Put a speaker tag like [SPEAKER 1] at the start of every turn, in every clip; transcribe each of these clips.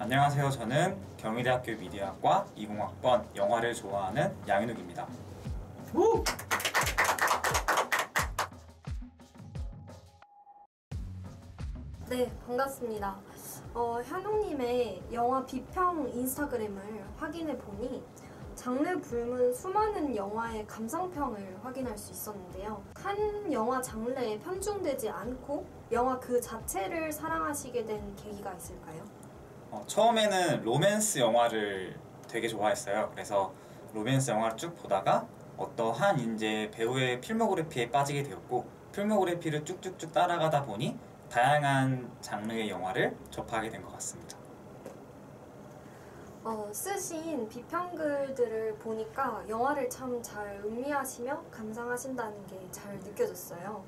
[SPEAKER 1] 안녕하세요. 저는 경희대학교 미디어학과 20학번 영화를 좋아하는 양현욱입니다. 우!
[SPEAKER 2] 네, 반갑습니다. 현욱님의 영화 비평 인스타그램을 확인해 보니 장르 불문 수많은 영화의 감상평을 확인할 수 있었는데요. 한 영화 장르에 편중되지 않고 영화 그 자체를 사랑하시게 된 계기가 있을까요?
[SPEAKER 1] 처음에는 로맨스 영화를 되게 좋아했어요. 그래서 로맨스 영화를 쭉 보다가 어떠한 이제 배우의 필모그래피에 빠지게 되었고, 필모그래피를 쭉쭉쭉 따라가다 보니 다양한 장르의 영화를 접하게 된 것 같습니다.
[SPEAKER 2] 쓰신 비평글들을 보니까 영화를 참 잘 음미하시며 감상하신다는 게 잘 느껴졌어요.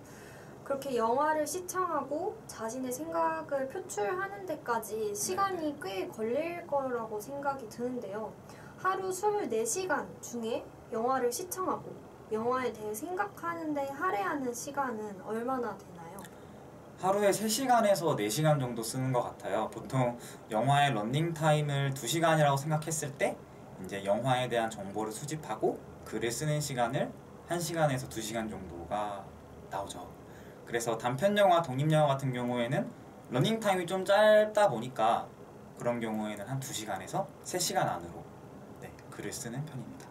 [SPEAKER 2] 그렇게 영화를 시청하고 자신의 생각을 표출하는 데까지 시간이 꽤 걸릴 거라고 생각이 드는데요. 하루 24시간 중에 영화를 시청하고 영화에 대해 생각하는 데 할애하는 시간은 얼마나 되나요?
[SPEAKER 1] 하루에 3시간에서 4시간 정도 쓰는 것 같아요. 보통 영화의 런닝타임을 2시간이라고 생각했을 때 이제 영화에 대한 정보를 수집하고 글을 쓰는 시간을 1시간에서 2시간 정도가 나오죠. 그래서 단편영화, 독립영화 같은 경우에는 런닝타임이 좀 짧다 보니까 그런 경우에는 한 2시간에서 3시간 안으로 글을 쓰는 편입니다.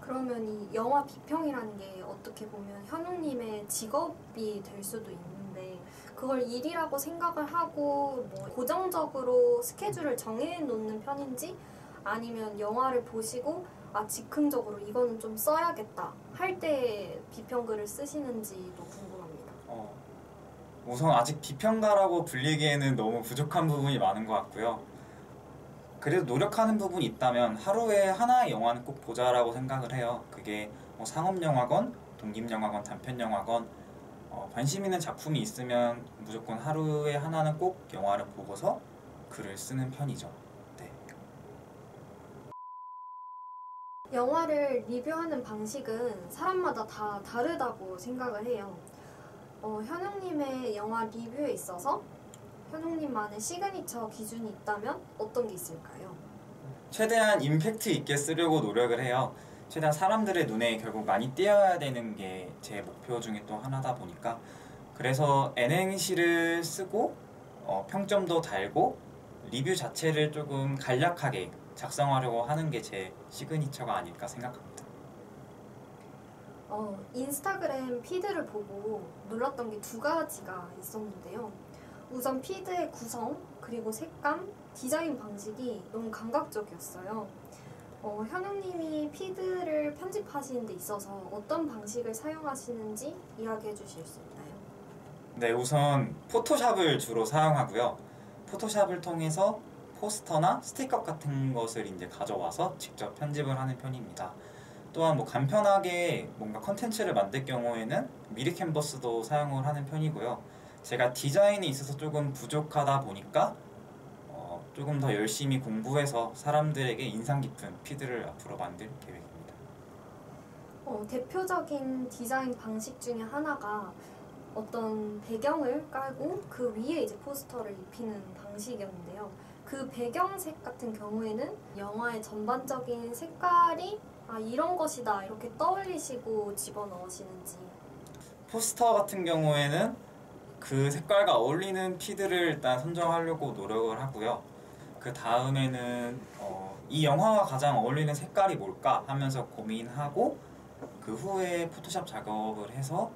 [SPEAKER 2] 그러면 이 영화 비평이라는 게 어떻게 보면 현욱님의 직업이 될 수도 있는데 그걸 일이라고 생각을 하고 뭐 고정적으로 스케줄을 정해놓는 편인지 아니면 영화를 보시고 즉흥적으로 이거는 좀 써야겠다 할 때 비평글을 쓰시는지도 궁금합니다.
[SPEAKER 1] 우선 아직 비평가라고 불리기에는 너무 부족한 부분이 많은 것 같고요. 그래도 노력하는 부분이 있다면 하루에 하나의 영화는 꼭 보자라고 생각을 해요. 그게 뭐 상업영화건, 독립영화건, 단편영화건 관심 있는 작품이 있으면 무조건 하루에 하나는 꼭 영화를 보고서 글을 쓰는 편이죠. 네.
[SPEAKER 2] 영화를 리뷰하는 방식은 사람마다 다 다르다고 생각을 해요. 현욱님의 영화 리뷰에 있어서 현욱님만의 시그니처 기준이 있다면 어떤 게 있을까요?
[SPEAKER 1] 최대한 임팩트 있게 쓰려고 노력을 해요. 최대한 사람들의 눈에 결국 많이 띄어야 되는 게 제 목표 중에 또 하나다 보니까 그래서 N행시를 쓰고 평점도 달고 리뷰 자체를 조금 간략하게 작성하려고 하는 게 제 시그니처가 아닐까 생각합니다.
[SPEAKER 2] 인스타그램 피드를 보고 놀랐던 게 2가지가 있었는데요. 우선 피드의 구성, 그리고 색감, 디자인 방식이 너무 감각적이었어요. 현욱님이 피드를 편집하시는 데 있어서 어떤 방식을 사용하시는지 이야기해 주실 수 있나요?
[SPEAKER 1] 네, 우선 포토샵을 주로 사용하고요. 포토샵을 통해서 포스터나 스티커 같은 것을 이제 가져와서 직접 편집을 하는 편입니다. 또한 뭐 간편하게 뭔가 컨텐츠를 만들 경우에는 미리 캔버스도 사용을 하는 편이고요. 제가 디자인에 있어서 조금 부족하다 보니까 조금 더 열심히 공부해서 사람들에게 인상 깊은 피드를 앞으로 만들 계획입니다.
[SPEAKER 2] 대표적인 디자인 방식 중에 하나가 어떤 배경을 깔고 그 위에 이제 포스터를 입히는 방식이었는데요. 그 배경색 같은 경우에는 영화의 전반적인 색깔이 이런 것이다 이렇게 떠올리시고 집어넣으시는지.
[SPEAKER 1] 포스터 같은 경우에는 그 색깔과 어울리는 피드를 일단 선정하려고 노력을 하고요. 그 다음에는 이 영화와 가장 어울리는 색깔이 뭘까 하면서 고민하고 그 후에 포토샵 작업을 해서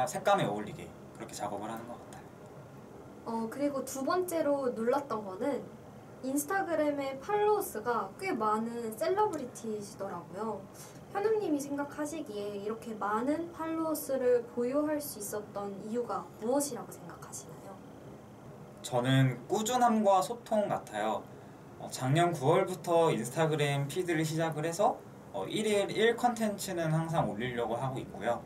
[SPEAKER 1] 색감에 어울리게 그렇게 작업을 하는 것 같아요.
[SPEAKER 2] 그리고 2번째로 놀랐던 거는 인스타그램의 팔로워 수가 꽤 많은 셀러브리티시더라고요. 현욱님이 생각하시기에 이렇게 많은 팔로워 수를 보유할 수 있었던 이유가 무엇이라고 생각하시나요?
[SPEAKER 1] 저는 꾸준함과 소통 같아요. 작년 9월부터 인스타그램 피드를 시작을 해서 1일 1 컨텐츠는 항상 올리려고 하고 있고요.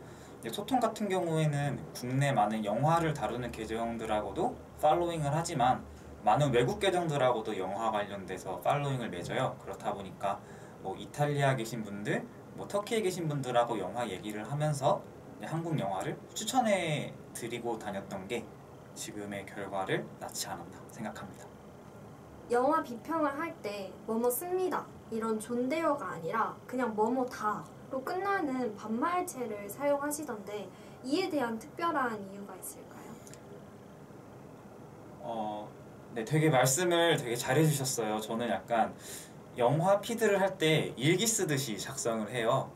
[SPEAKER 1] 소통 같은 경우에는 국내 많은 영화를 다루는 계정들하고도 팔로잉을 하지만 많은 외국 계정들하고도 영화 관련돼서 팔로잉을 맺어요. 그렇다 보니까 뭐 이탈리아 계신 분들, 뭐 터키에 계신 분들하고 영화 얘기를 하면서 한국 영화를 추천해 드리고 다녔던 게 지금의 결과를 낳지 않았나 생각합니다.
[SPEAKER 2] 영화 비평을 할 때 뭐뭐 씁니다 이런 존대어가 아니라 그냥 뭐뭐 다로 끝나는 반말체를 사용하시던데 이에 대한 특별한 이유가 있을까요?
[SPEAKER 1] 네, 되게 말씀을 되게 잘해주셨어요. 저는 약간 영화 피드를 할 때 일기 쓰듯이 작성을 해요.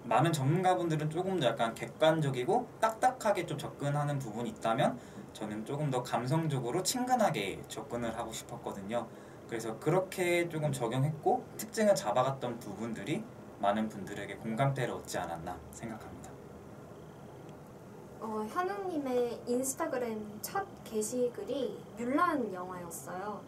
[SPEAKER 1] 많은 전문가분들은 조금 더 약간 객관적이고 딱딱하게 좀 접근하는 부분이 있다면 저는 조금 더 감성적으로 친근하게 접근을 하고 싶었거든요. 그래서 그렇게 조금 적용했고 특징을 잡아갔던 부분들이 많은 분들에게 공감대를 얻지 않았나 생각합니다.
[SPEAKER 2] 현웅님의 인스타그램 첫 게시글이 뮬란 영화였어요.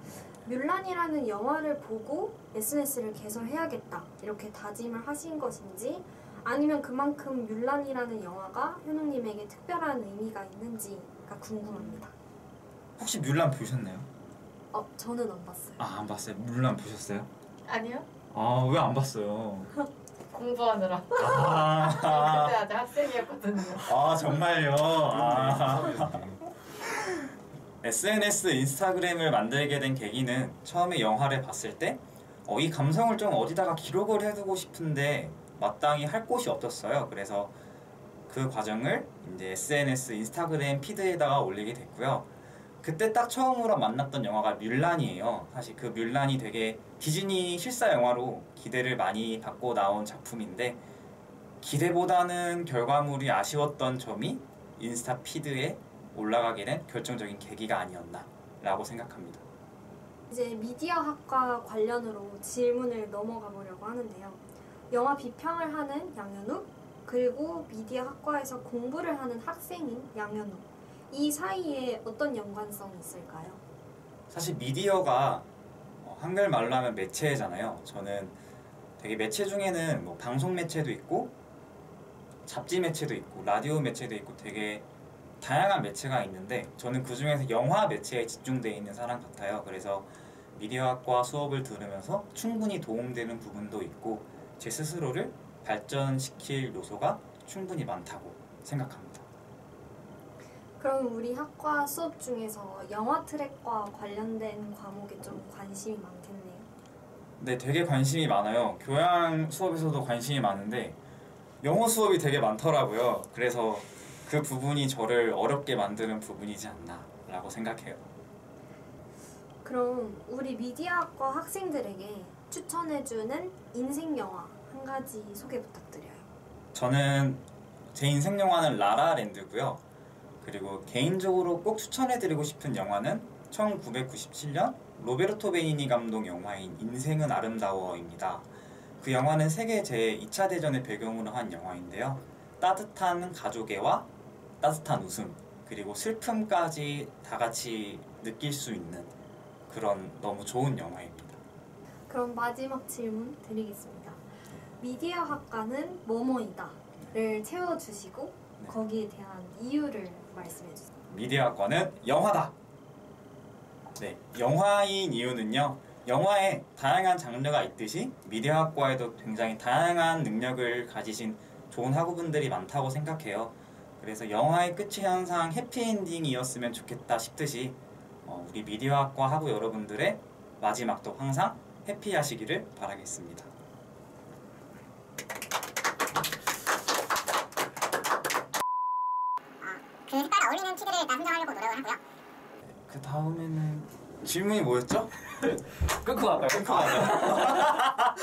[SPEAKER 2] 뮬란이라는 영화를 보고 SNS를 개설해야겠다 이렇게 다짐을 하신 것인지 아니면 그만큼 뮬란이라는 영화가 현웅님에게 특별한 의미가 있는지가 궁금합니다.
[SPEAKER 1] 혹시 뮬란 보셨나요?
[SPEAKER 2] 저는 안 봤어요.
[SPEAKER 1] 안 봤어요? 뮬란 보셨어요?
[SPEAKER 3] 아니요.
[SPEAKER 1] 왜 안 봤어요?
[SPEAKER 3] 공부하느라. 그때 아직 학생이었거든요.
[SPEAKER 1] 정말요? SNS 인스타그램을 만들게 된 계기는 처음에 영화를 봤을 때 이 감성을 좀 어디다가 기록을 해두고 싶은데 마땅히 할 곳이 없었어요. 그래서 그 과정을 이제 SNS 인스타그램 피드에다가 올리게 됐고요. 그때 딱 처음으로 만났던 영화가 뮬란이에요. 사실 그 뮬란이 되게 디즈니 실사 영화로 기대를 많이 받고 나온 작품인데 기대보다는 결과물이 아쉬웠던 점이 인스타 피드에 올라가게 된 결정적인 계기가 아니었나 라고 생각합니다.
[SPEAKER 2] 이제 미디어학과 관련으로 질문을 넘어가 보려고 하는데요. 영화 비평을 하는 양현욱 그리고 미디어학과에서 공부를 하는 학생인 양현욱 이 사이에 어떤 연관성이 있을까요?
[SPEAKER 1] 사실 미디어가 한글말로 하면 매체잖아요. 저는 되게 매체 중에는 뭐 방송 매체도 있고 잡지 매체도 있고 라디오 매체도 있고 되게 다양한 매체가 있는데 저는 그 중에서 영화 매체에 집중되어 있는 사람 같아요. 그래서 미디어학과 수업을 들으면서 충분히 도움되는 부분도 있고 제 스스로를 발전시킬 요소가 충분히 많다고 생각합니다.
[SPEAKER 2] 그럼 우리 학과 수업 중에서 영화 트랙과 관련된 과목에 좀 관심이 많겠네요.
[SPEAKER 1] 네, 되게 관심이 많아요. 교양 수업에서도 관심이 많은데 영어 수업이 되게 많더라고요. 그래서 그 부분이 저를 어렵게 만드는 부분이지 않나 라고 생각해요.
[SPEAKER 2] 그럼 우리 미디어학과 학생들에게 추천해주는 인생 영화 한 가지 소개 부탁드려요.
[SPEAKER 1] 저는 제 인생 영화는 라라랜드고요. 그리고 개인적으로 꼭 추천해드리고 싶은 영화는 1997년 로베르토 베니니 감독 영화인 인생은 아름다워입니다. 그 영화는 세계 제2차 대전을 배경으로 한 영화인데요. 따뜻한 가족애와 따뜻한 웃음 그리고 슬픔까지 다 같이 느낄 수 있는 그런 너무 좋은 영화입니다.
[SPEAKER 2] 그럼 마지막 질문 드리겠습니다. 미디어학과는 뭐뭐이다를 채워주시고 거기에 대한 이유를 말씀해주세요.
[SPEAKER 1] 미디어학과는 영화다! 네, 영화인 이유는요. 영화에 다양한 장르가 있듯이 미디어학과에도 굉장히 다양한 능력을 가지신 좋은 학우분들이 많다고 생각해요. 그래서 영화의 끝이 항상 해피엔딩이었으면 좋겠다 싶듯이 우리 미디어학과 학우 여러분들의 마지막도 항상 해피하시기를 바라겠습니다.
[SPEAKER 4] 그 색깔과 어울리는 키들을 일단 선정하려고 노력을 하고요.
[SPEAKER 1] 그 다음에는 질문이 뭐였죠?
[SPEAKER 5] 끊고 갈까요?
[SPEAKER 1] 끊고 가자.